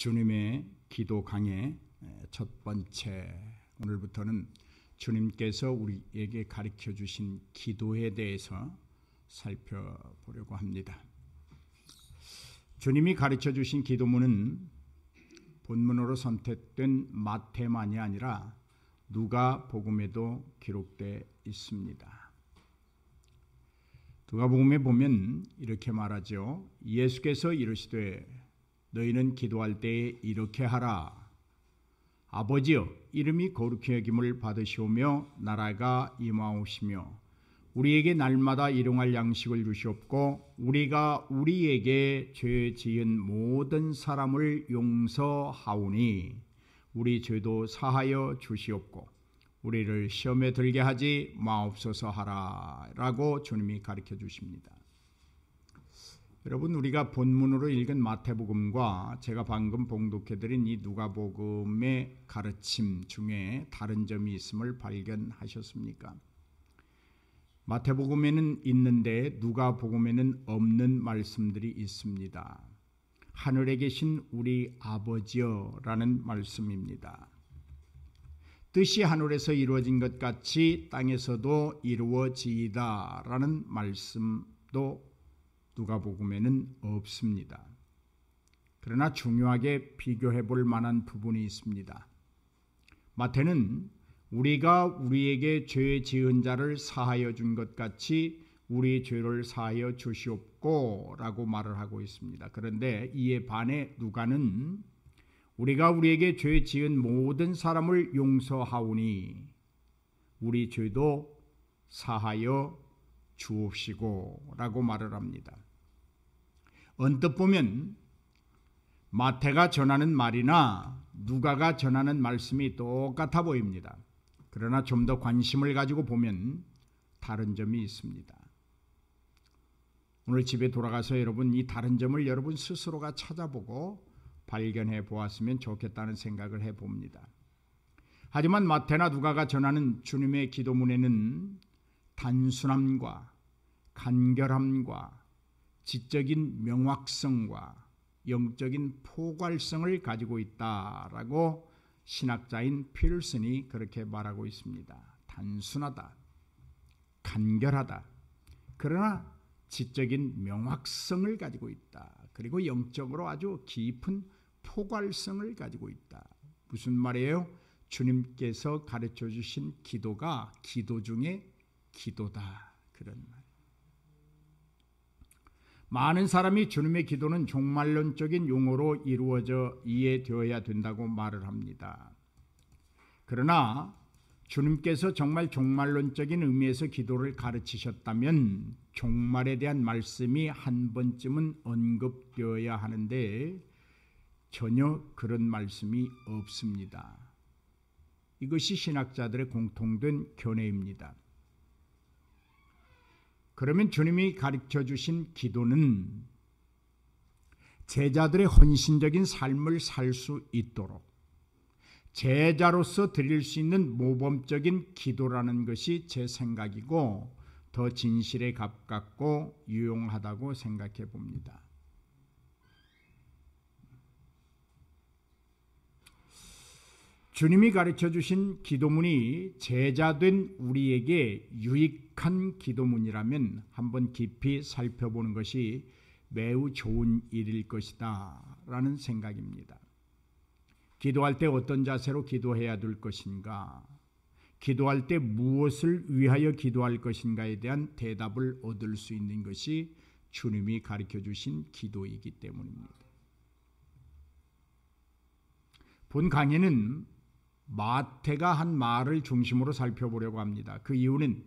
주님의 기도 강의 첫 번째, 오늘부터는 주님께서 우리에게 가르쳐 주신 기도에 대해서 살펴보려고 합니다. 주님이 가르쳐 주신 기도문은 본문으로 선택된 마태만이 아니라 누가복음에도 기록되어 있습니다. 누가복음에 보면 이렇게 말하죠. 예수께서 이르시되 너희는 기도할 때에 이렇게 하라. 아버지여, 이름이 거룩히 여김을 받으시오며 나라가 임하오시며 우리에게 날마다 일용할 양식을 주시옵고 우리가 우리에게 죄 지은 모든 사람을 용서하오니 우리 죄도 사하여 주시옵고 우리를 시험에 들게 하지 마옵소서 하라라고 주님이 가르쳐 주십니다. 여러분, 우리가 본문으로 읽은 마태복음과 제가 방금 봉독해드린 이 누가복음의 가르침 중에 다른 점이 있음을 발견하셨습니까? 마태복음에는 있는데 누가복음에는 없는 말씀들이 있습니다. 하늘에 계신 우리 아버지여라는 말씀입니다. 뜻이 하늘에서 이루어진 것 같이 땅에서도 이루어지이다라는 말씀도 누가복음에는 없습니다. 그러나 중요하게 비교해 볼 만한 부분이 있습니다. 마태는 우리가 우리에게 죄 지은 자를 사하여 준 것 같이 우리 죄를 사하여 주시옵고 라고 말을 하고 있습니다. 그런데 이에 반해 누가는 우리가 우리에게 죄 지은 모든 사람을 용서하오니 우리 죄도 사하여 주옵시고 라고 말을 합니다. 언뜻 보면 마태가 전하는 말이나 누가가 전하는 말씀이 똑같아 보입니다. 그러나 좀 더 관심을 가지고 보면 다른 점이 있습니다. 오늘 집에 돌아가서 여러분 이 다른 점을 여러분 스스로가 찾아보고 발견해 보았으면 좋겠다는 생각을 해봅니다. 하지만 마태나 누가가 전하는 주님의 기도문에는 단순함과 간결함과 지적인 명확성과 영적인 포괄성을 가지고 있다라고 신학자인 필슨이 그렇게 말하고 있습니다. 단순하다, 간결하다, 그러나 지적인 명확성을 가지고 있다. 그리고 영적으로 아주 깊은 포괄성을 가지고 있다. 무슨 말이에요? 주님께서 가르쳐 주신 기도가 기도 중에 기도다. 그런 말. 많은 사람이 주님의 기도는 종말론적인 용어로 이루어져 이해되어야 된다고 말을 합니다. 그러나 주님께서 정말 종말론적인 의미에서 기도를 가르치셨다면 종말에 대한 말씀이 한 번쯤은 언급되어야 하는데 전혀 그런 말씀이 없습니다. 이것이 신학자들의 공통된 견해입니다. 그러면 주님이 가르쳐 주신 기도는 제자들의 헌신적인 삶을 살 수 있도록 제자로서 드릴 수 있는 모범적인 기도라는 것이 제 생각이고 더 진실에 가깝고 유용하다고 생각해 봅니다. 주님이 가르쳐 주신 기도문이 제자된 우리에게 유익한 기도문이라면 한번 깊이 살펴보는 것이 매우 좋은 일일 것이다 라는 생각입니다. 기도할 때 어떤 자세로 기도해야 될 것인가, 기도할 때 무엇을 위하여 기도할 것인가에 대한 대답을 얻을 수 있는 것이 주님이 가르쳐 주신 기도이기 때문입니다. 본 강의는 마태가 한 말을 중심으로 살펴보려고 합니다. 그 이유는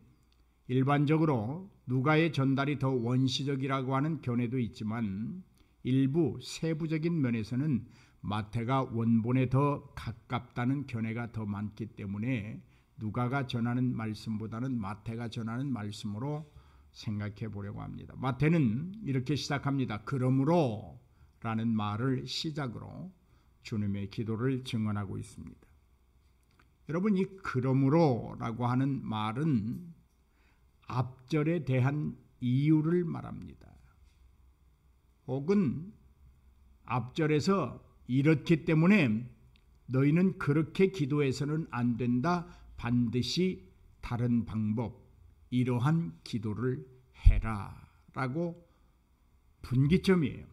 일반적으로 누가의 전달이 더 원시적이라고 하는 견해도 있지만 일부 세부적인 면에서는 마태가 원본에 더 가깝다는 견해가 더 많기 때문에 누가가 전하는 말씀보다는 마태가 전하는 말씀으로 생각해 보려고 합니다. 마태는 이렇게 시작합니다. 그러므로 라는 말을 시작으로 주님의 기도를 증언하고 있습니다. 여러분, 이 그러므로 라고 하는 말은 앞절에 대한 이유를 말합니다. 혹은 앞절에서 이렇기 때문에 너희는 그렇게 기도해서는 안 된다. 반드시 다른 방법, 이러한 기도를 해라 라고 분기점이에요.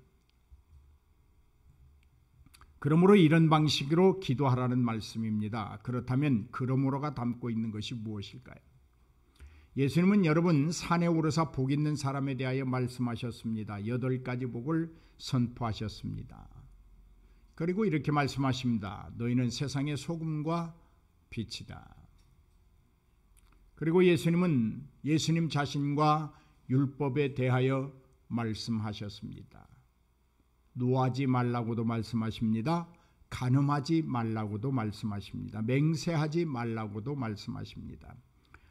그러므로 이런 방식으로 기도하라는 말씀입니다. 그렇다면 그러므로가 담고 있는 것이 무엇일까요? 예수님은 여러분 산에 오르사 복 있는 사람에 대하여 말씀하셨습니다. 8가지 복을 선포하셨습니다. 그리고 이렇게 말씀하십니다. 너희는 세상의 소금과 빛이다. 그리고 예수님은 예수님 자신과 율법에 대하여 말씀하셨습니다. 노하지 말라고도 말씀하십니다. 간음하지 말라고도 말씀하십니다. 맹세하지 말라고도 말씀하십니다.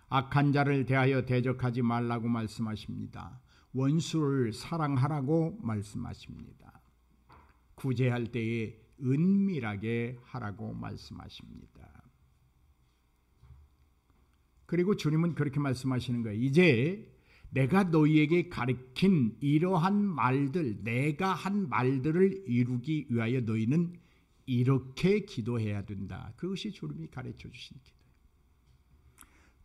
악한 자를 대하여 대적하지 말라고 말씀하십니다. 원수를 사랑하라고 말씀하십니다. 구제할 때에 은밀하게 하라고 말씀하십니다. 그리고 주님은 그렇게 말씀하시는 거예요. 이제 내가 너희에게 가르친 이러한 말들, 내가 한 말들을 이루기 위하여 너희는 이렇게 기도해야 된다. 그것이 주님이 가르쳐 주신 기도예요.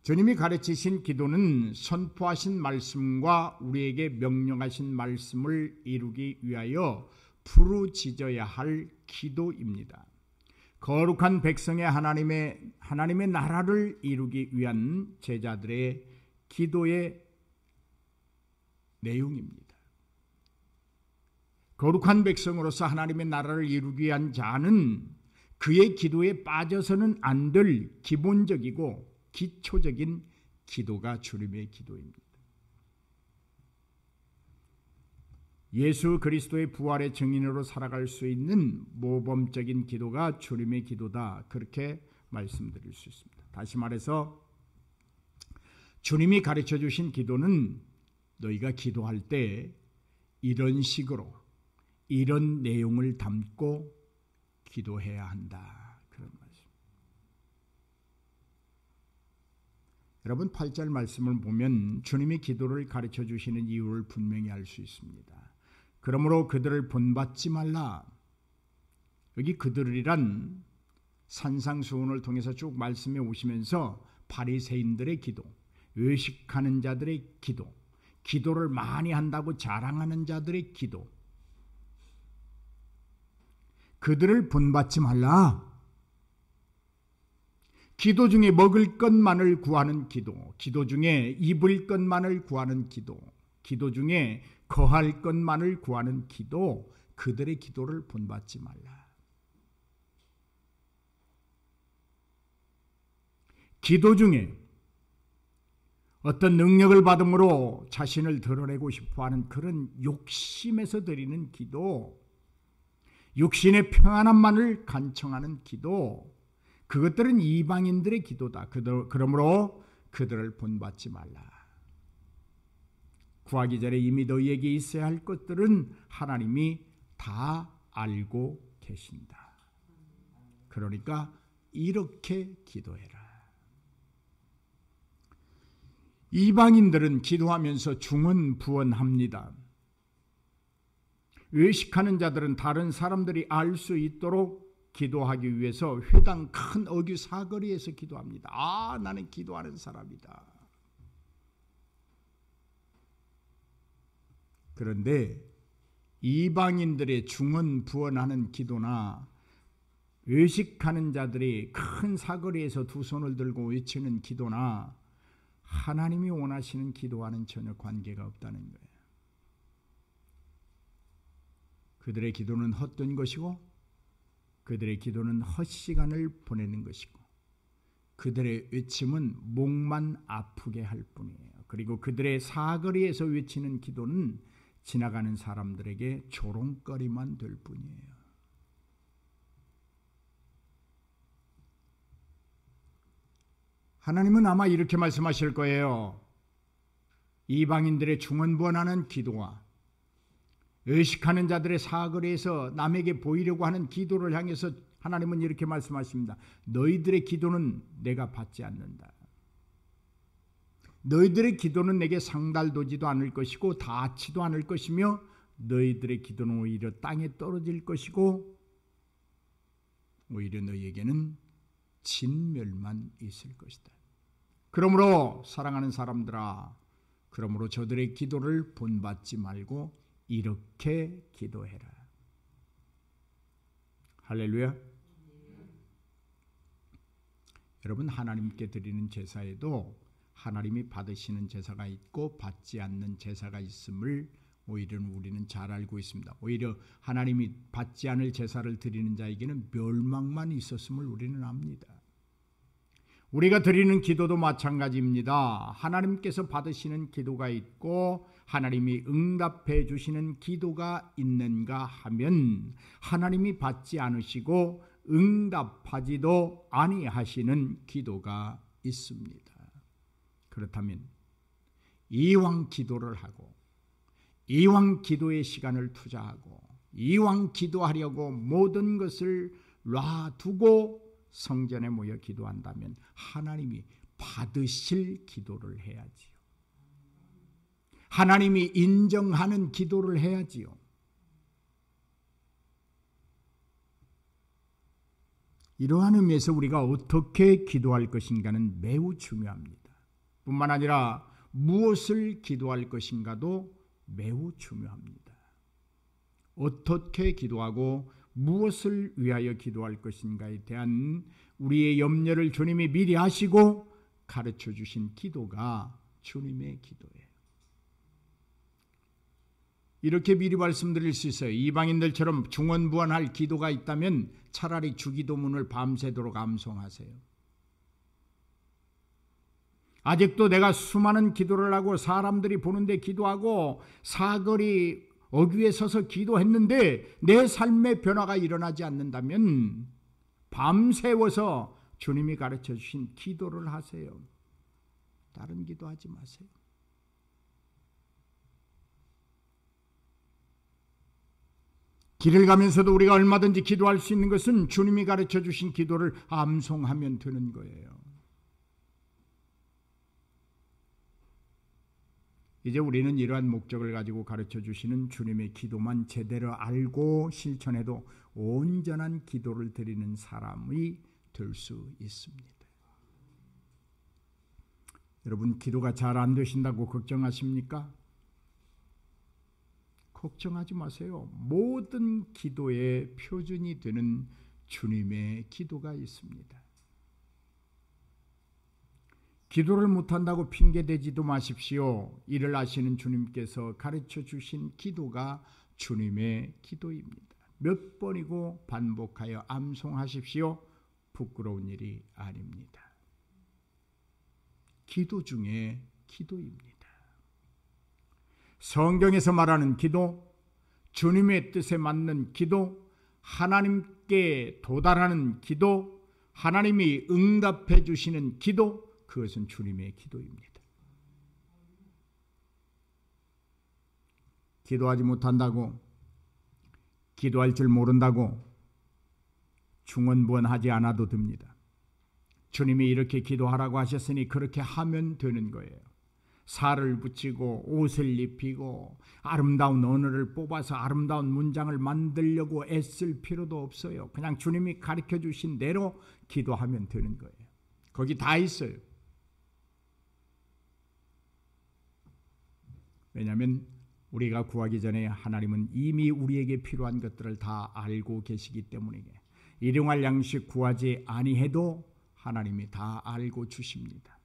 주님이 가르치신 기도는 선포하신 말씀과 우리에게 명령하신 말씀을 이루기 위하여 부르짖어야 할 기도입니다. 거룩한 백성의 하나님의 나라를 이루기 위한 제자들의 기도의 내용입니다. 거룩한 백성으로서 하나님의 나라를 이루기 위한 자는 그의 기도에 빠져서는 안 될 기본적이고 기초적인 기도가 주님의 기도입니다. 예수 그리스도의 부활의 증인으로 살아갈 수 있는 모범적인 기도가 주님의 기도다. 그렇게 말씀드릴 수 있습니다. 다시 말해서 주님이 가르쳐 주신 기도는 너희가 기도할 때 이런 식으로 이런 내용을 담고 기도해야 한다. 그런 말씀. 여러분 8절 말씀을 보면 주님이 기도를 가르쳐 주시는 이유를 분명히 알 수 있습니다. 그러므로 그들을 본받지 말라. 여기 그들이란 산상수훈을 통해서 쭉 말씀해 오시면서 바리새인들의 기도, 외식하는 자들의 기도, 기도를 많이 한다고 자랑하는 자들의 기도, 그들을 본받지 말라. 기도 중에 먹을 것만을 구하는 기도, 기도 중에 입을 것만을 구하는 기도, 기도 중에 거할 것만을 구하는 기도, 그들의 기도를 본받지 말라. 기도 중에 어떤 능력을 받음으로 자신을 드러내고 싶어하는 그런 욕심에서 드리는 기도, 육신의 평안함만을 간청하는 기도, 그것들은 이방인들의 기도다. 그러므로 그들을 본받지 말라. 구하기 전에 이미 너희에게 있어야 할 것들은 하나님이 다 알고 계신다. 그러니까 이렇게 기도해라. 이방인들은 기도하면서 중언부언합니다. 외식하는 자들은 다른 사람들이 알 수 있도록 기도하기 위해서 회당 큰 어귀 사거리에서 기도합니다. 아, 나는 기도하는 사람이다. 그런데 이방인들의 중언부언하는 기도나 외식하는 자들이 큰 사거리에서 두 손을 들고 외치는 기도나 하나님이 원하시는 기도와는 전혀 관계가 없다는 거예요. 그들의 기도는 헛된 것이고 그들의 기도는 헛시간을 보내는 것이고 그들의 외침은 목만 아프게 할 뿐이에요. 그리고 그들의 사거리에서 외치는 기도는 지나가는 사람들에게 조롱거리만 될 뿐이에요. 하나님은 아마 이렇게 말씀하실 거예요. 이방인들의 중언부언하는 기도와 외식하는 자들의 사거리에서 남에게 보이려고 하는 기도를 향해서 하나님은 이렇게 말씀하십니다. 너희들의 기도는 내가 받지 않는다. 너희들의 기도는 내게 상달되지도 않을 것이고 닿지도 않을 것이며 너희들의 기도는 오히려 땅에 떨어질 것이고 오히려 너희에게는 진멸만 있을 것이다. 그러므로 사랑하는 사람들아, 그러므로 저들의 기도를 본받지 말고 이렇게 기도해라. 할렐루야. 여러분, 하나님께 드리는 제사에도 하나님이 받으시는 제사가 있고 받지 않는 제사가 있음을 오히려 우리는 잘 알고 있습니다. 오히려 하나님이 받지 않을 제사를 드리는 자에게는 멸망만 있었음을 우리는 압니다. 우리가 드리는 기도도 마찬가지입니다. 하나님께서 받으시는 기도가 있고 하나님이 응답해 주시는 기도가 있는가 하면 하나님이 받지 않으시고 응답하지도 아니하시는 기도가 있습니다. 그렇다면 이왕 기도를 하고 이왕 기도의 시간을 투자하고 이왕 기도하려고 모든 것을 놔두고 성전에 모여 기도한다면 하나님이 받으실 기도를 해야지요. 하나님이 인정하는 기도를 해야지요. 이러한 의미에서 우리가 어떻게 기도할 것인가는 매우 중요합니다. 뿐만 아니라 무엇을 기도할 것인가도 매우 중요합니다. 어떻게 기도하고 무엇을 위하여 기도할 것인가에 대한 우리의 염려를 주님이 미리 하시고 가르쳐 주신 기도가 주님의 기도예요. 이렇게 미리 말씀드릴 수 있어요. 이방인들처럼 중언부언할 기도가 있다면 차라리 주기도문을 밤새도록 암송하세요. 아직도 내가 수많은 기도를 하고 사람들이 보는데 기도하고 사거리 어귀에 서서 기도했는데 내 삶의 변화가 일어나지 않는다면 밤새워서 주님이 가르쳐 주신 기도를 하세요. 다른 기도하지 마세요. 길을 가면서도 우리가 얼마든지 기도할 수 있는 것은 주님이 가르쳐 주신 기도를 암송하면 되는 거예요. 이제 우리는 이러한 목적을 가지고 가르쳐 주시는 주님의 기도만 제대로 알고 실천해도 온전한 기도를 드리는 사람이 될 수 있습니다. 여러분, 기도가 잘 안 되신다고 걱정하십니까? 걱정하지 마세요. 모든 기도의 표준이 되는 주님의 기도가 있습니다. 기도를 못한다고 핑계대지도 마십시오. 이를 아시는 주님께서 가르쳐 주신 기도가 주님의 기도입니다. 몇 번이고 반복하여 암송하십시오. 부끄러운 일이 아닙니다. 기도 중에 기도입니다. 성경에서 말하는 기도, 주님의 뜻에 맞는 기도, 하나님께 도달하는 기도, 하나님이 응답해 주시는 기도, 그것은 주님의 기도입니다. 기도하지 못한다고, 기도할 줄 모른다고 중언부언하지 않아도 됩니다. 주님이 이렇게 기도하라고 하셨으니 그렇게 하면 되는 거예요. 살을 붙이고 옷을 입히고 아름다운 언어를 뽑아서 아름다운 문장을 만들려고 애쓸 필요도 없어요. 그냥 주님이 가르쳐 주신 대로 기도하면 되는 거예요. 거기 다 있어요. 왜냐하면 우리가 구하기 전에 하나님은 이미 우리에게 필요한 것들을 다 알고 계시기 때문에 일용할 양식 구하지 아니해도 하나님이 다 알고 주십니다.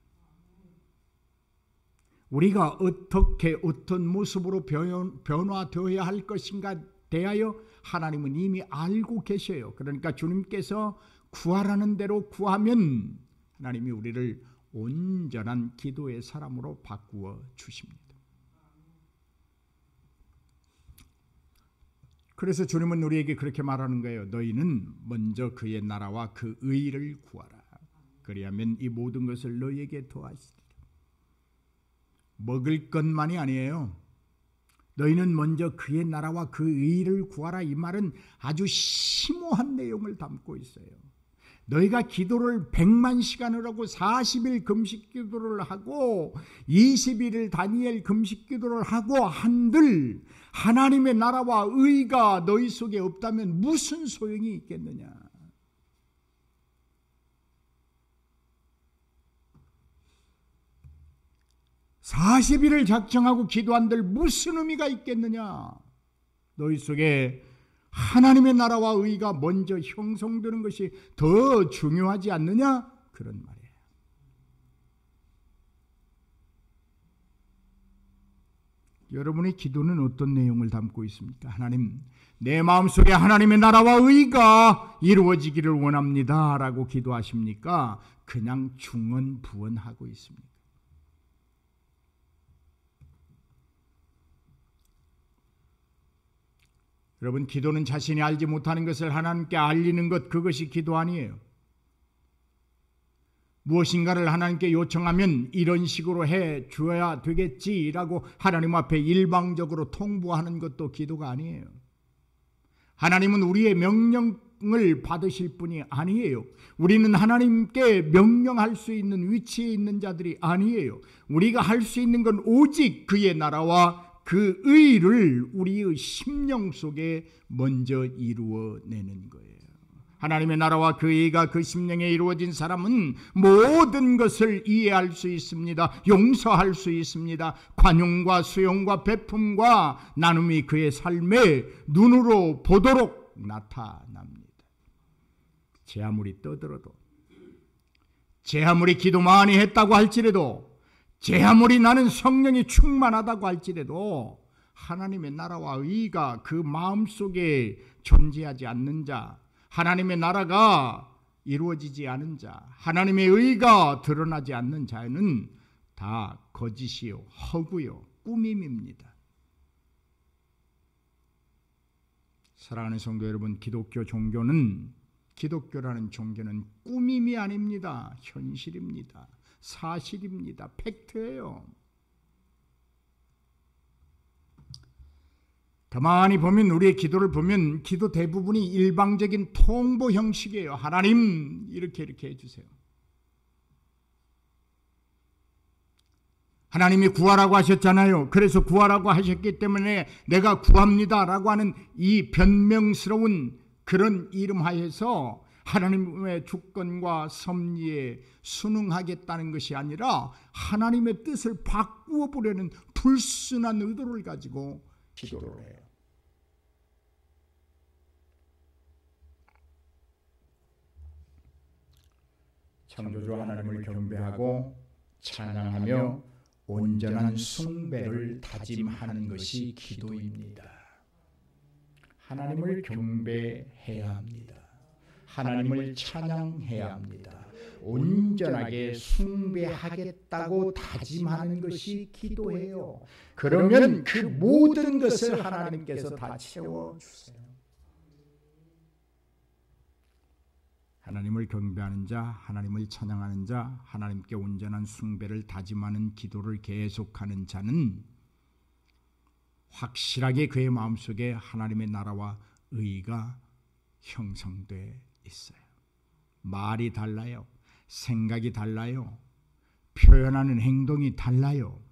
우리가 어떻게 어떤 모습으로 변화되어야 할 것인가 대하여 하나님은 이미 알고 계셔요. 그러니까 주님께서 구하라는 대로 구하면 하나님이 우리를 온전한 기도의 사람으로 바꾸어 주십니다. 그래서 주님은 우리에게 그렇게 말하는 거예요. 너희는 먼저 그의 나라와 그 의를 구하라. 그리하면 이 모든 것을 너희에게 더하시리라. 먹을 것만이 아니에요. 너희는 먼저 그의 나라와 그 의를 구하라. 이 말은 아주 심오한 내용을 담고 있어요. 너희가 기도를 100만 시간을 하고 40일 금식 기도를 하고 21일 다니엘 금식 기도를 하고 한들 하나님의 나라와 의가 너희 속에 없다면 무슨 소용이 있겠느냐. 40일을 작정하고 기도한들 무슨 의미가 있겠느냐? 너희 속에 하나님의 나라와 의가 먼저 형성되는 것이 더 중요하지 않느냐? 그런 말이에요. 여러분의 기도는 어떤 내용을 담고 있습니까? 하나님, 내 마음속에 하나님의 나라와 의가 이루어지기를 원합니다 라고 기도하십니까? 그냥 중언부언하고 있습니까? 여러분, 기도는 자신이 알지 못하는 것을 하나님께 알리는 것, 그것이 기도 아니에요. 무엇인가를 하나님께 요청하면 이런 식으로 해 주어야 되겠지라고 하나님 앞에 일방적으로 통보하는 것도 기도가 아니에요. 하나님은 우리의 명령을 받으실 분이 아니에요. 우리는 하나님께 명령할 수 있는 위치에 있는 자들이 아니에요. 우리가 할 수 있는 건 오직 그의 나라와 그 의를 우리의 심령 속에 먼저 이루어내는 거예요. 하나님의 나라와 그 의가 그 심령에 이루어진 사람은 모든 것을 이해할 수 있습니다. 용서할 수 있습니다. 관용과 수용과 베품과 나눔이 그의 삶에 눈으로 보도록 나타납니다. 제 아무리 떠들어도, 제 아무리 기도 많이 했다고 할지라도, 제 아무리 나는 성령이 충만하다고 할지라도 하나님의 나라와 의가 그 마음속에 존재하지 않는 자, 하나님의 나라가 이루어지지 않은 자, 하나님의 의가 드러나지 않는 자는 다 거짓이요, 허구요, 꾸밈입니다. 사랑하는 성도 여러분, 기독교라는 종교는 꾸밈이 아닙니다. 현실입니다. 사실입니다. 팩트예요. 가만히 보면, 우리의 기도를 보면 기도 대부분이 일방적인 통보 형식이에요. 하나님 이렇게 해주세요. 하나님이 구하라고 하셨잖아요. 그래서 구하라고 하셨기 때문에 내가 구합니다 라고 하는 이 변명스러운 그런 이름하에서 하나님의 주권과 섭리에 순응하겠다는 것이 아니라 하나님의 뜻을 바꾸어 보려는 불순한 의도를 가지고 기도를 해요. 창조주 하나님을 경배하고 찬양하며 온전한 숭배를 다짐하는 것이 기도입니다. 하나님을 경배해야 합니다. 하나님을 찬양해야 합니다. 온전하게 숭배하겠다고 다짐하는 것이 기도예요. 그러면 그 모든 것을 하나님께서 다 채워주세요. 하나님을 경배하는 자, 하나님을 찬양하는 자, 하나님께 온전한 숭배를 다짐하는 기도를 계속하는 자는 확실하게 그의 마음속에 하나님의 나라와 의가 형성돼 있어요. 말이 달라요. 생각이 달라요. 표현하는 행동이 달라요.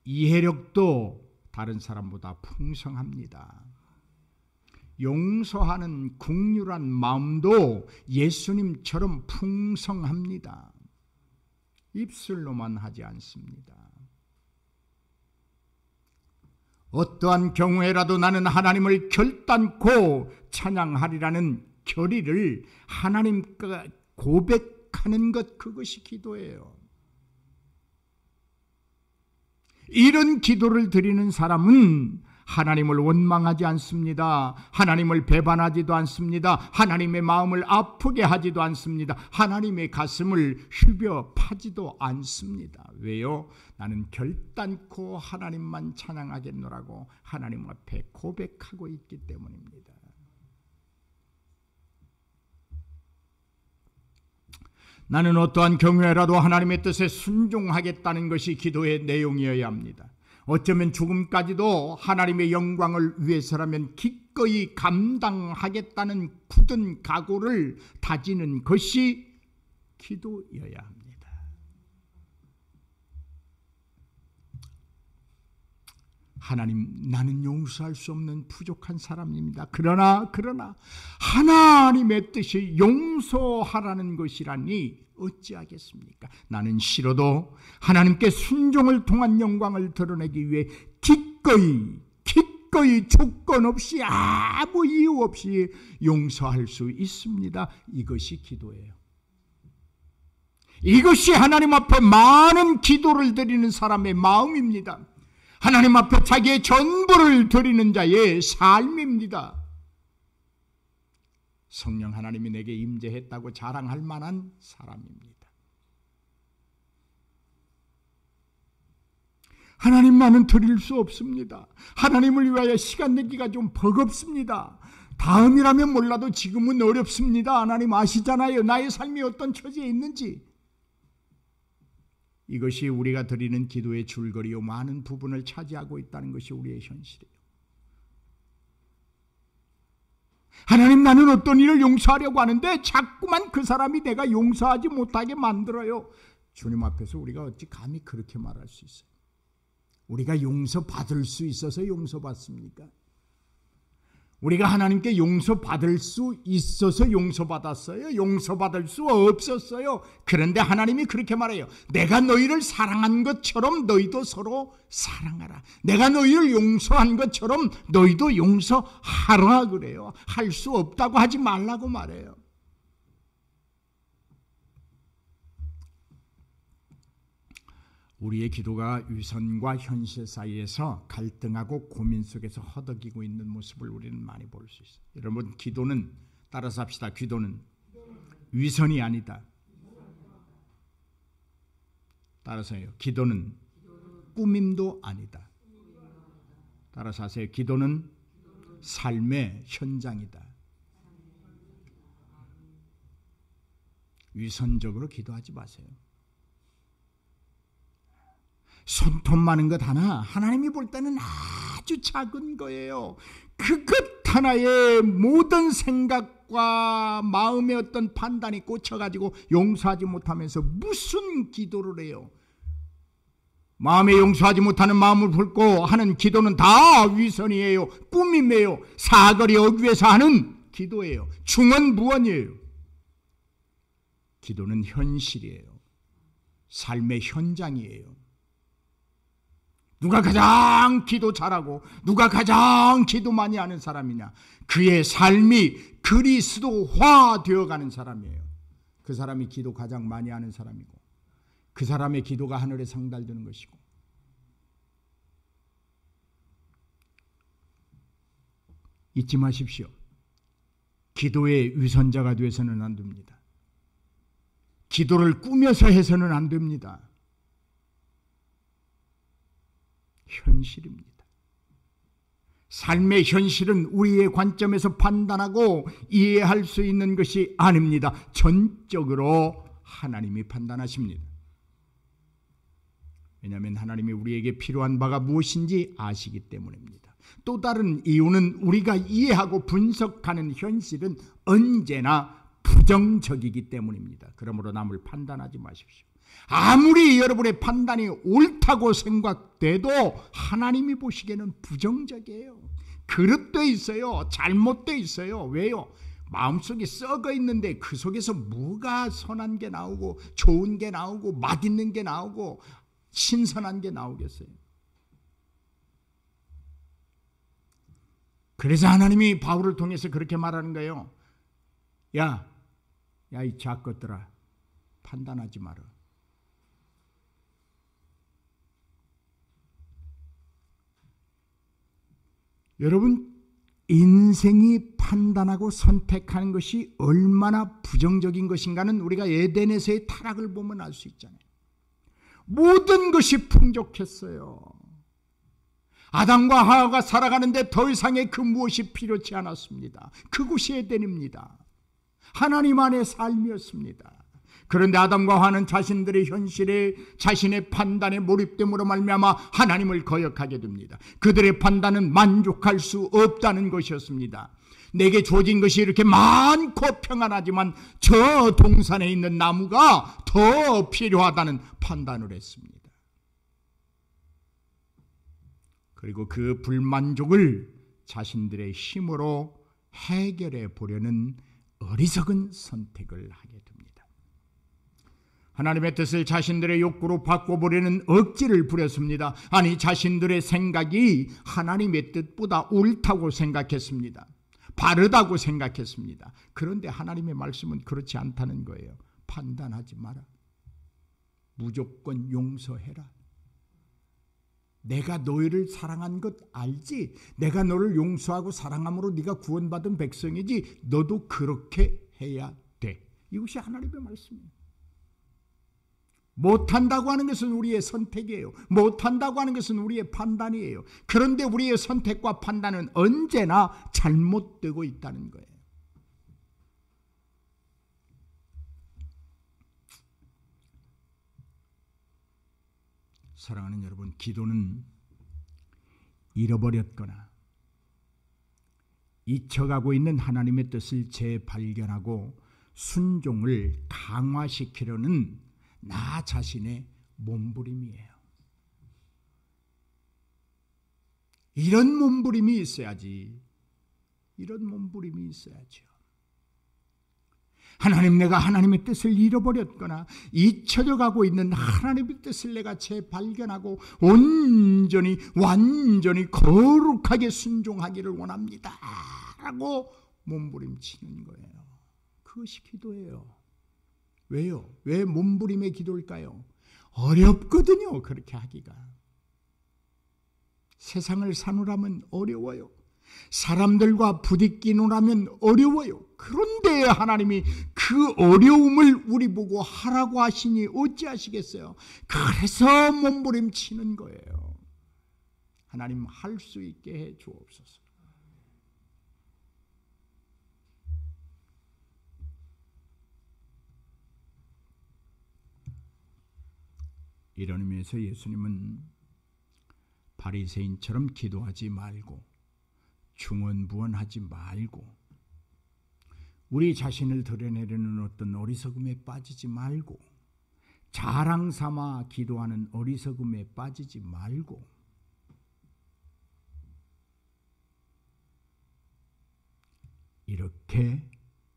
이해력도 다른 사람보다 풍성합니다. 용서하는 긍휼한 마음도 예수님처럼 풍성합니다. 입술로만 하지 않습니다. 어떠한 경우에라도 나는 하나님을 결단코 찬양하리라는 결의를 하나님께 고백하는 것, 그것이 기도예요. 이런 기도를 드리는 사람은 하나님을 원망하지 않습니다. 하나님을 배반하지도 않습니다. 하나님의 마음을 아프게 하지도 않습니다. 하나님의 가슴을 휘벼 파지도 않습니다. 왜요? 나는 결단코 하나님만 찬양하겠노라고 하나님 앞에 고백하고 있기 때문입니다. 나는 어떠한 경우에라도 하나님의 뜻에 순종하겠다는 것이 기도의 내용이어야 합니다. 어쩌면 죽음까지도 하나님의 영광을 위해서라면 기꺼이 감당하겠다는 굳은 각오를 다지는 것이 기도여야 합니다. 하나님, 나는 용서할 수 없는 부족한 사람입니다. 그러나 하나님의 뜻이 용서하라는 것이라니 어찌하겠습니까? 나는 싫어도 하나님께 순종을 통한 영광을 드러내기 위해 기꺼이 조건 없이 아무 이유 없이 용서할 수 있습니다. 이것이 기도예요. 이것이 하나님 앞에 많은 기도를 드리는 사람의 마음입니다. 하나님 앞에 자기의 전부를 드리는 자의 삶입니다. 성령 하나님이 내게 임재했다고 자랑할 만한 사람입니다. 하나님, 나는 드릴 수 없습니다. 하나님을 위하여 시간 내기가 좀 버겁습니다. 다음이라면 몰라도 지금은 어렵습니다. 하나님 아시잖아요. 나의 삶이 어떤 처지에 있는지. 이것이 우리가 드리는 기도의 줄거리요 많은 부분을 차지하고 있다는 것이 우리의 현실이에요. 하나님, 나는 어떤 일을 용서하려고 하는데 자꾸만 그 사람이 내가 용서하지 못하게 만들어요. 주님 앞에서 우리가 어찌 감히 그렇게 말할 수 있어요? 우리가 용서받을 수 있어서 용서받습니까? 우리가 하나님께 용서받을 수 있어서 용서받았어요? 용서받을 수 없었어요? 그런데 하나님이 그렇게 말해요. 내가 너희를 사랑한 것처럼 너희도 서로 사랑하라. 내가 너희를 용서한 것처럼 너희도 용서하라 그래요. 할 수 없다고 하지 말라고 말해요. 우리의 기도가 위선과 현실 사이에서 갈등하고 고민 속에서 허덕이고 있는 모습을 우리는 많이 볼 수 있어요. 여러분, 기도는, 따라서 합시다. 기도는 위선이 아니다. 따라서요. 기도는 꾸밈도 아니다. 따라서 하세요. 기도는 삶의 현장이다. 위선적으로 기도하지 마세요. 손톱 많은 것 하나 하나님이 볼 때는 아주 작은 거예요. 그것 하나에 모든 생각과 마음의 어떤 판단이 꽂혀가지고 용서하지 못하면서 무슨 기도를 해요? 마음에 용서하지 못하는 마음을 품고 하는 기도는 다 위선이에요. 꾸밈이에요. 사거리 어귀에서 하는 기도예요. 중언부언이에요. 기도는 현실이에요. 삶의 현장이에요. 누가 가장 기도 잘하고 누가 가장 기도 많이 하는 사람이냐? 그의 삶이 그리스도화 되어가는 사람이에요. 그 사람이 기도 가장 많이 하는 사람이고 그 사람의 기도가 하늘에 상달되는 것이고. 잊지 마십시오. 기도의 위선자가 되어서는 안 됩니다. 기도를 꾸며서 해서는 안 됩니다. 현실입니다. 삶의 현실은 우리의 관점에서 판단하고 이해할 수 있는 것이 아닙니다. 전적으로 하나님이 판단하십니다. 왜냐하면 하나님이 우리에게 필요한 바가 무엇인지 아시기 때문입니다. 또 다른 이유는 우리가 이해하고 분석하는 현실은 언제나 부정적이기 때문입니다. 그러므로 남을 판단하지 마십시오. 아무리 여러분의 판단이 옳다고 생각돼도 하나님이 보시기에는 부정적이에요. 그릇돼 있어요. 잘못돼 있어요. 왜요? 마음속이 썩어 있는데 그 속에서 뭐가 선한 게 나오고 좋은 게 나오고 맛있는 게 나오고 신선한 게 나오겠어요? 그래서 하나님이 바울을 통해서 그렇게 말하는 거예요. 야, 이 작것들아, 판단하지 마라. 여러분, 인생이 판단하고 선택하는 것이 얼마나 부정적인 것인가는 우리가 에덴에서의 타락을 보면 알 수 있잖아요. 모든 것이 풍족했어요. 아담과 하와가 살아가는데 더 이상의 그 무엇이 필요치 않았습니다. 그곳이 에덴입니다. 하나님 안의 삶이었습니다. 그런데 아담과 하와는 자신들의 현실에 자신의 판단에 몰입됨으로 말미암아 하나님을 거역하게 됩니다. 그들의 판단은 만족할 수 없다는 것이었습니다. 내게 주어진 것이 이렇게 많고 평안하지만 저 동산에 있는 나무가 더 필요하다는 판단을 했습니다. 그리고 그 불만족을 자신들의 힘으로 해결해 보려는 어리석은 선택을 하게 됩니다. 하나님의 뜻을 자신들의 욕구로 바꿔보려는 억지를 부렸습니다. 아니, 자신들의 생각이 하나님의 뜻보다 옳다고 생각했습니다. 바르다고 생각했습니다. 그런데 하나님의 말씀은 그렇지 않다는 거예요. 판단하지 마라. 무조건 용서해라. 내가 너희를 사랑한 것 알지? 내가 너를 용서하고 사랑함으로 네가 구원받은 백성이지. 너도 그렇게 해야 돼. 이것이 하나님의 말씀이에요. 못한다고 하는 것은 우리의 선택이에요. 못한다고 하는 것은 우리의 판단이에요. 그런데 우리의 선택과 판단은 언제나 잘못되고 있다는 거예요. 사랑하는 여러분, 기도는 잃어버렸거나 잊혀가고 있는 하나님의 뜻을 재발견하고 순종을 강화시키려는 나 자신의 몸부림이에요. 이런 몸부림이 있어야지. 이런 몸부림이 있어야죠. 하나님, 내가 하나님의 뜻을 잃어버렸거나 잊혀져 가고 있는 하나님의 뜻을 내가 재발견하고 완전히 거룩하게 순종하기를 원합니다 라고 몸부림치는 거예요. 그것이 기도예요. 왜요? 왜 몸부림의 기도일까요? 어렵거든요. 그렇게 하기가. 세상을 사느라면 어려워요. 사람들과 부딪히느라면 어려워요. 그런데 하나님이 그 어려움을 우리 보고 하라고 하시니 어찌하시겠어요? 그래서 몸부림치는 거예요. 하나님, 할 수 있게 해 주옵소서. 이런 의미에서 예수님은 바리새인처럼 기도하지 말고 중언부언하지 말고 우리 자신을 드러내려는 어떤 어리석음에 빠지지 말고 자랑 삼아 기도하는 어리석음에 빠지지 말고 이렇게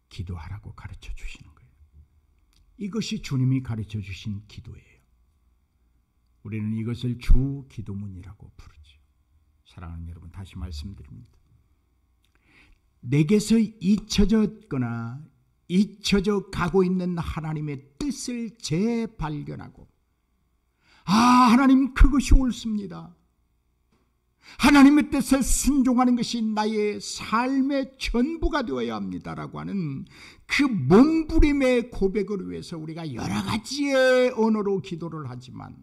기도하라고 가르쳐 주시는 거예요. 이것이 주님이 가르쳐 주신 기도예요. 우리는 이것을 주 기도문이라고 부르죠. 사랑하는 여러분, 다시 말씀드립니다. 내게서 잊혀졌거나 잊혀져 가고 있는 하나님의 뜻을 재발견하고, 하나님, 그것이 옳습니다. 하나님의 뜻에 순종하는 것이 나의 삶의 전부가 되어야 합니다라고 하는 그 몸부림의 고백을 위해서 우리가 여러 가지의 언어로 기도를 하지만,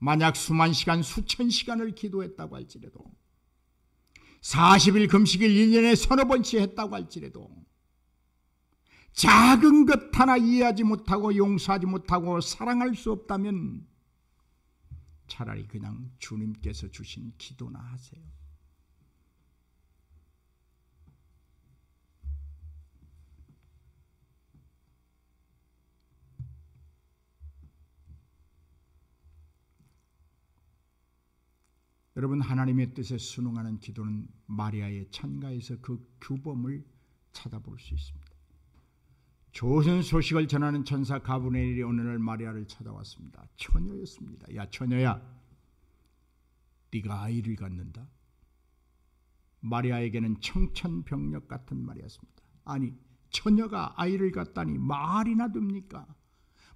만약 수만 시간, 수천 시간을 기도했다고 할지라도, 40일 금식일 1년에 서너 번씩 했다고 할지라도 작은 것 하나 이해하지 못하고 용서하지 못하고 사랑할 수 없다면 차라리 그냥 주님께서 주신 기도나 하세요. 여러분, 하나님의 뜻에 순응하는 기도는 마리아의 찬가에서 그 규범을 찾아볼 수 있습니다. 좋은 소식을 전하는 천사 가브리엘이 어느 날 마리아를 찾아왔습니다. 처녀였습니다. 야, 처녀야, 네가 아이를 갖는다. 마리아에게는 청천벽력 같은 말이었습니다. 아니, 처녀가 아이를 갖다니 말이나 됩니까?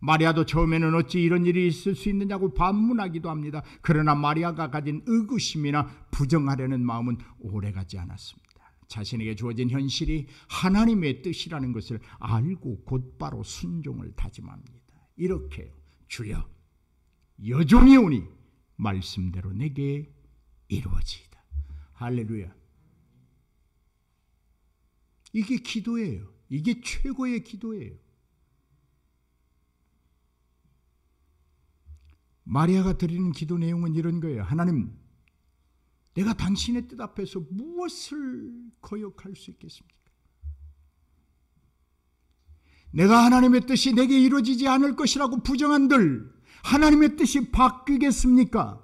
마리아도 처음에는 어찌 이런 일이 있을 수 있느냐고 반문하기도 합니다. 그러나 마리아가 가진 의구심이나 부정하려는 마음은 오래가지 않았습니다. 자신에게 주어진 현실이 하나님의 뜻이라는 것을 알고 곧바로 순종을 다짐합니다. 이렇게, 주여, 여종이 오니 말씀대로 내게 이루어지이다. 할렐루야. 이게 기도예요. 이게 최고의 기도예요. 마리아가 드리는 기도 내용은 이런 거예요. 하나님, 내가 당신의 뜻 앞에서 무엇을 거역할 수 있겠습니까? 내가 하나님의 뜻이 내게 이루어지지 않을 것이라고 부정한들 하나님의 뜻이 바뀌겠습니까?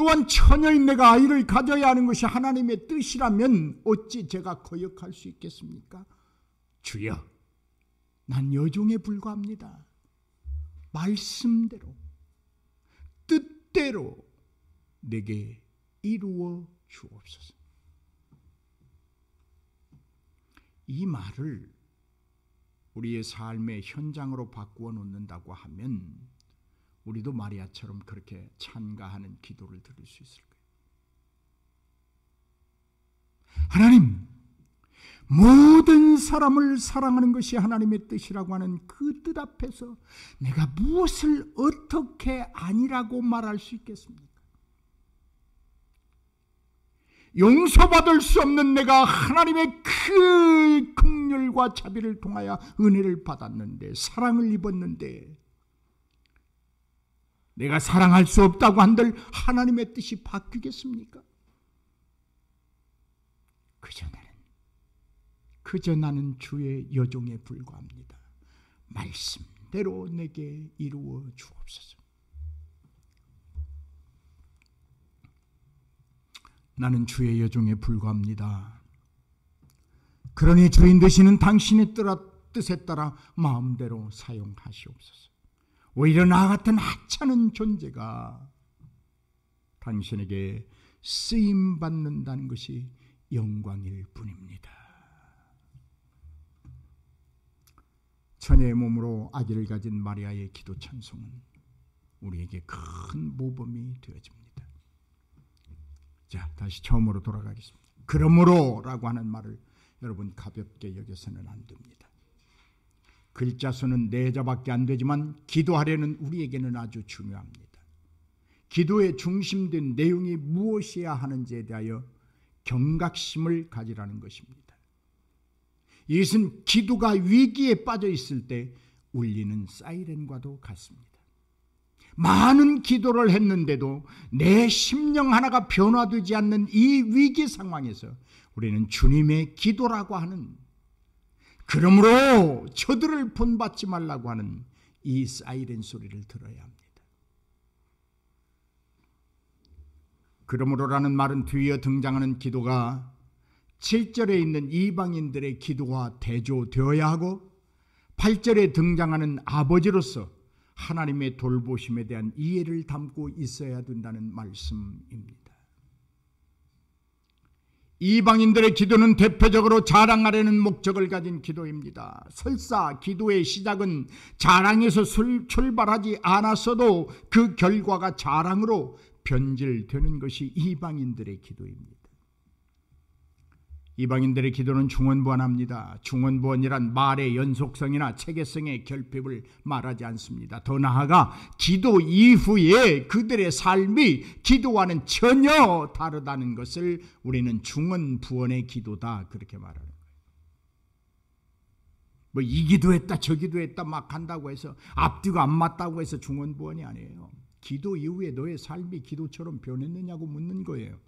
또한 처녀인 내가 아이를 가져야 하는 것이 하나님의 뜻이라면 어찌 제가 거역할 수 있겠습니까? 주여, 난 여종에 불과합니다. 말씀대로, 뜻대로 내게 이루어 주옵소서. 이 말을 우리의 삶의 현장으로 바꾸어 놓는다고 하면 우리도 마리아처럼 그렇게 찬가하는 기도를 드릴 수 있을 거예요. 하나님, 모든 사람을 사랑하는 것이 하나님의 뜻이라고 하는 그 뜻 앞에서 내가 무엇을 어떻게 아니라고 말할 수 있겠습니까? 용서받을 수 없는 내가 하나님의 그 긍휼과 자비를 통하여 은혜를 받았는데, 사랑을 입었는데, 내가 사랑할 수 없다고 한들 하나님의 뜻이 바뀌겠습니까? 그저 나는 주의 여종에 불과합니다. 말씀대로 내게 이루어 주옵소서. 나는 주의 여종에 불과합니다. 그러니 주인 되시는 당신의 뜻에 따라 마음대로 사용하시옵소서. 오히려 나 같은 하찮은 존재가 당신에게 쓰임받는다는 것이 영광일 뿐입니다. 처녀의 몸으로 아기를 가진 마리아의 기도 찬송은 우리에게 큰 모범이 되어집니다. 자, 다시 처음으로 돌아가겠습니다. 그러므로라고 하는 말을 여러분 가볍게 여겨서는 안 됩니다. 글자 수는 4자밖에 안 되지만 기도하려는 우리에게는 아주 중요합니다. 기도의 중심된 내용이 무엇이어야 하는지에 대하여 경각심을 가지라는 것입니다. 이것은 기도가 위기에 빠져 있을 때 울리는 사이렌과도 같습니다. 많은 기도를 했는데도 내 심령 하나가 변화되지 않는 이 위기 상황에서 우리는 주님의 기도라고 하는, 그러므로 저들을 본받지 말라고 하는 이 사이렌 소리를 들어야 합니다. 그러므로라는 말은 뒤에 등장하는 기도가 7절에 있는 이방인들의 기도와 대조되어야 하고 8절에 등장하는 아버지로서 하나님의 돌보심에 대한 이해를 담고 있어야 된다는 말씀입니다. 이방인들의 기도는 대표적으로 자랑하려는 목적을 가진 기도입니다. 설사 기도의 시작은 자랑에서 출발하지 않았어도 그 결과가 자랑으로 변질되는 것이 이방인들의 기도입니다. 이방인들의 기도는 중언부언합니다. 중언부언이란 말의 연속성이나 체계성의 결핍을 말하지 않습니다. 더 나아가 기도 이후에 그들의 삶이 기도와는 전혀 다르다는 것을 우리는 중언부언의 기도다 그렇게 말하는 거예요. 뭐 이 기도했다 저 기도했다 막 한다고 해서 앞뒤가 안 맞다고 해서 중언부언이 아니에요. 기도 이후에 너의 삶이 기도처럼 변했느냐고 묻는 거예요.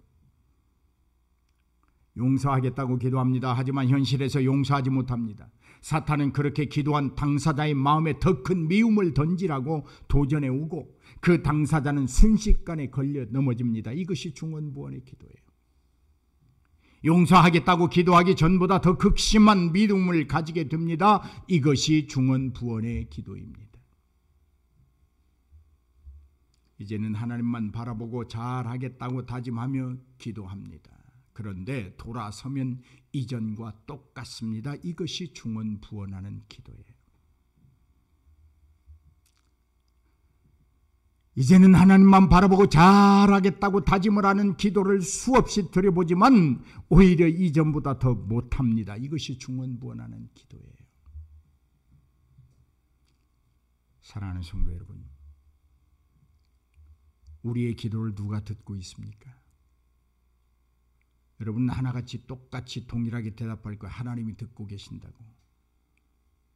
용서하겠다고 기도합니다. 하지만 현실에서 용서하지 못합니다. 사탄은 그렇게 기도한 당사자의 마음에 더 큰 미움을 던지라고 도전해 오고 그 당사자는 순식간에 걸려 넘어집니다. 이것이 중언부언의 기도예요. 용서하겠다고 기도하기 전보다 더 극심한 미움을 가지게 됩니다. 이것이 중언부언의 기도입니다. 이제는 하나님만 바라보고 잘하겠다고 다짐하며 기도합니다. 그런데 돌아서면 이전과 똑같습니다. 이것이 중언부언하는 기도예요. 이제는 하나님만 바라보고 잘하겠다고 다짐을 하는 기도를 수없이 드려보지만 오히려 이전보다 더 못합니다. 이것이 중언부언하는 기도예요. 사랑하는 성도 여러분, 우리의 기도를 누가 듣고 있습니까? 여러분 하나같이 똑같이 동일하게 대답할 거예요. 하나님이 듣고 계신다고.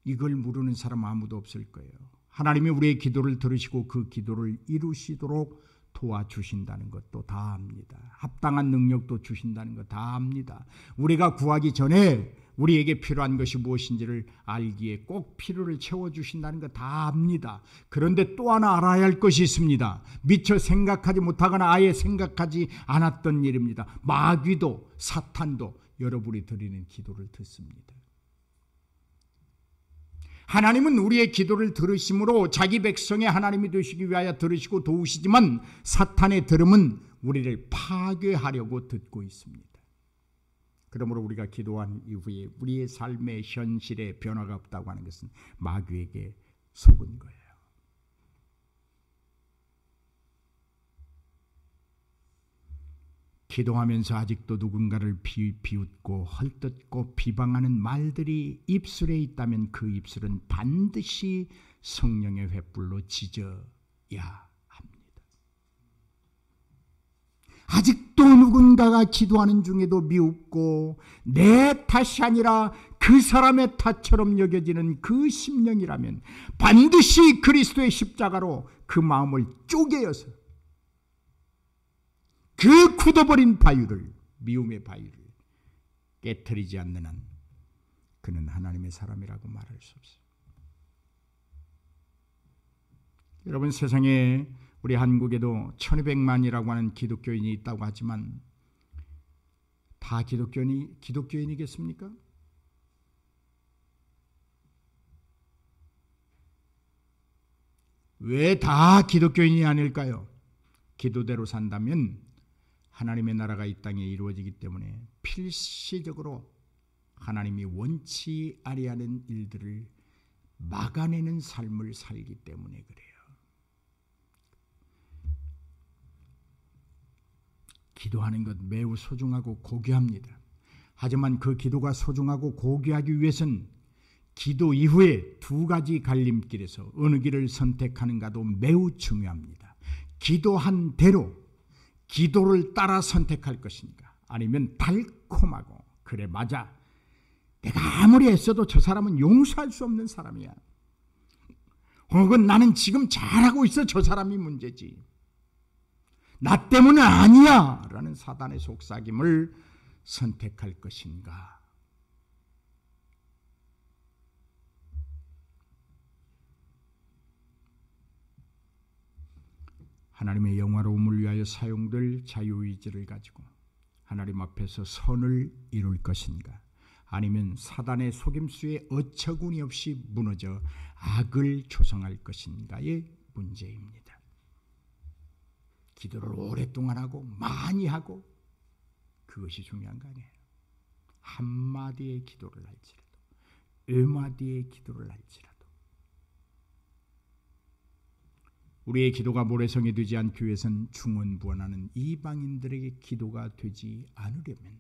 이걸 모르는 사람 아무도 없을 거예요. 하나님이 우리의 기도를 들으시고 그 기도를 이루시도록 도와주신다는 것도 다 압니다. 합당한 능력도 주신다는 것 다 압니다. 우리가 구하기 전에 우리에게 필요한 것이 무엇인지를 알기에 꼭 필요를 채워주신다는 거 다 압니다. 그런데 또 하나 알아야 할 것이 있습니다. 미처 생각하지 못하거나 아예 생각하지 않았던 일입니다. 마귀도 사탄도 여러분이 드리는 기도를 듣습니다. 하나님은 우리의 기도를 들으심으로 자기 백성의 하나님이 되시기 위하여 들으시고 도우시지만 사탄의 들음은 우리를 파괴하려고 듣고 있습니다. 그러므로 우리가 기도한 이후에 우리의 삶의 현실에 변화가 없다고 하는 것은 마귀에게 속은 거예요. 기도하면서 아직도 누군가를 비웃고 헐뜯고 비방하는 말들이 입술에 있다면 그 입술은 반드시 성령의 횃불로 지져야 합니다. 아직도 누군가가 기도하는 중에도 미웃고 내 탓이 아니라 그 사람의 탓처럼 여겨지는 그 심령이라면 반드시 그리스도의 십자가로 그 마음을 쪼개어서 그 굳어버린 바위를, 미움의 바위를 깨트리지 않는 한 그는 하나님의 사람이라고 말할 수 없어요. 여러분, 세상에 우리 한국에도 1200만이라고 하는 기독교인이 있다고 하지만 다 기독교인이겠습니까? 왜 다 기독교인이 아닐까요? 기도대로 산다면 하나님의 나라가 이 땅에 이루어지기 때문에 필시적으로 하나님이 원치 아니하는 일들을 막아내는 삶을 살기 때문에 그래요. 기도하는 것 매우 소중하고 고귀합니다. 하지만 그 기도가 소중하고 고귀하기 위해서는 기도 이후에 두 가지 갈림길에서 어느 길을 선택하는가도 매우 중요합니다. 기도한 대로 기도를 따라 선택할 것인가, 아니면 달콤하고 그래 맞아 내가 아무리 애써도 저 사람은 용서할 수 없는 사람이야, 혹은 나는 지금 잘하고 있어 저 사람이 문제지, 나 때문은 아니야 라는 사단의 속삭임을 선택할 것인가. 하나님의 영화로움을 위하여 사용될 자유의지를 가지고 하나님 앞에서 선을 이룰 것인가, 아니면 사단의 속임수에 어처구니 없이 무너져 악을 조성할 것인가의 문제입니다. 기도를 오랫동안 하고 많이 하고 그것이 중요한 거 아니에요. 한마디의 기도를 할지라도, 의마디의 기도를 할지라도 우리의 기도가 모래성이 되지 않기 위해서는 중언부언하는 이방인들에게 기도가 되지 않으려면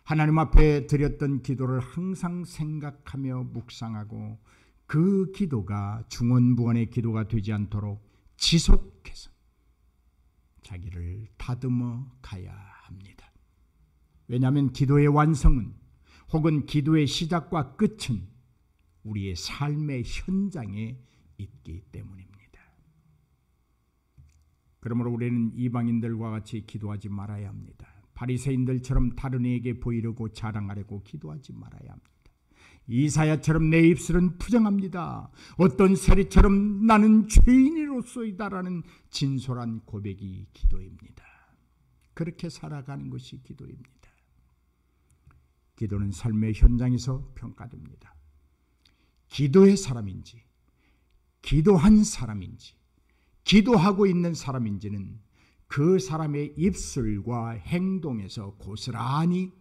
하나님 앞에 드렸던 기도를 항상 생각하며 묵상하고 그 기도가 중언부언의 기도가 되지 않도록 지속해서 자기를 다듬어 가야 합니다. 왜냐하면 기도의 완성은, 혹은 기도의 시작과 끝은 우리의 삶의 현장에 있기 때문입니다. 그러므로 우리는 이방인들과 같이 기도하지 말아야 합니다. 바리새인들처럼 다른 이에게 보이려고 자랑하려고 기도하지 말아야 합니다. 이사야처럼 내 입술은 부정합니다. 어떤 세리처럼 나는 죄인으로서이다라는 진솔한 고백이 기도입니다. 그렇게 살아가는 것이 기도입니다. 기도는 삶의 현장에서 평가됩니다. 기도의 사람인지, 기도한 사람인지, 기도하고 있는 사람인지는 그 사람의 입술과 행동에서 고스란히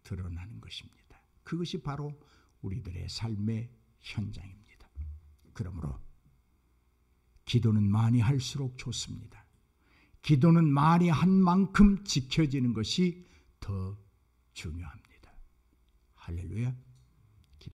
드러나는 것입니다. 그것이 바로 우리들의 삶의 현장입니다. 그러므로 기도는 많이 할수록 좋습니다. 기도는 많이 한 만큼 지켜지는 것이 더 중요합니다. 할렐루야.